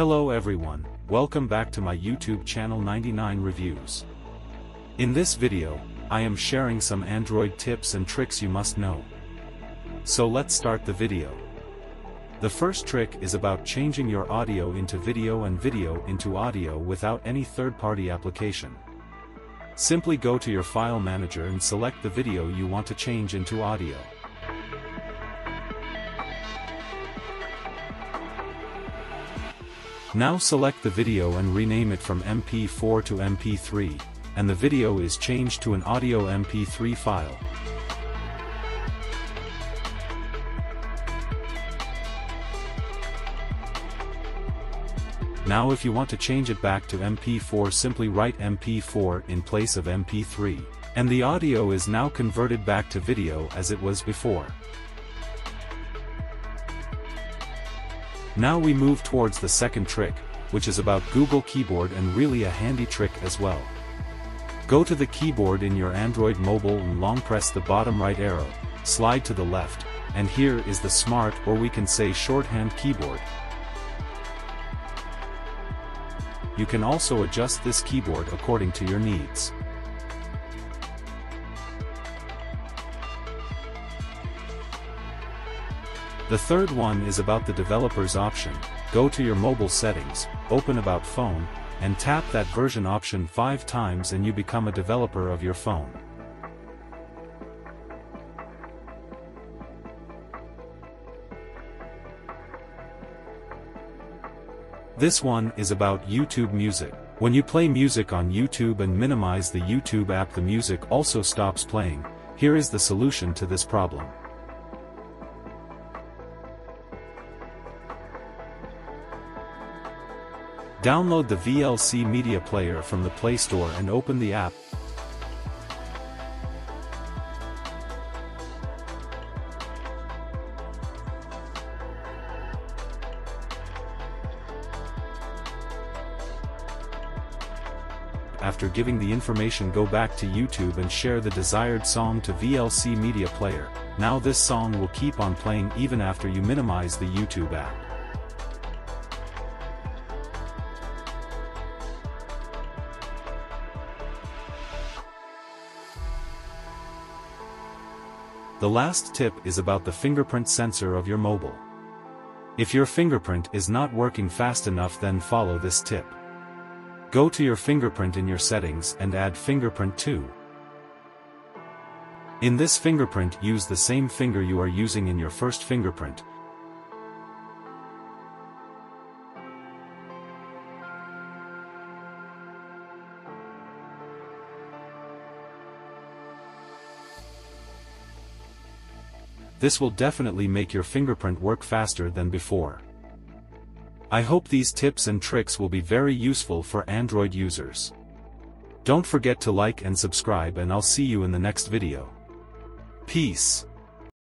Hello everyone, welcome back to my YouTube channel 99 Reviews. In this video, I am sharing some Android tips and tricks you must know. So let's start the video. The first trick is about changing your audio into video and video into audio without any third-party application. Simply go to your file manager and select the video you want to change into audio. Now select the video and rename it from mp4 to mp3, and the video is changed to an audio mp3 file. Now if you want to change it back to mp4, simply write mp4 in place of mp3, and the audio is now converted back to video as it was before. Now we move towards the second trick, which is about Google Keyboard and really a handy trick as well. Go to the keyboard in your Android mobile and long press the bottom right arrow, slide to the left, and here is the smart, or we can say shorthand keyboard. You can also adjust this keyboard according to your needs. The third one is about the developers option. Go to your mobile settings, open About Phone, and tap that version option 5 times and you become a developer of your phone. This one is about YouTube Music. When you play music on YouTube and minimize the YouTube app, the music also stops playing. Here is the solution to this problem. Download the VLC Media Player from the Play Store and open the app. After giving the information, go back to YouTube and share the desired song to VLC Media Player. Now this song will keep on playing even after you minimize the YouTube app. The last tip is about the fingerprint sensor of your mobile. If your fingerprint is not working fast enough, then follow this tip. Go to your fingerprint in your settings and add fingerprint 2. In this fingerprint, use the same finger you are using in your first fingerprint. This will definitely make your fingerprint work faster than before. I hope these tips and tricks will be very useful for Android users. Don't forget to like and subscribe, and I'll see you in the next video. Peace.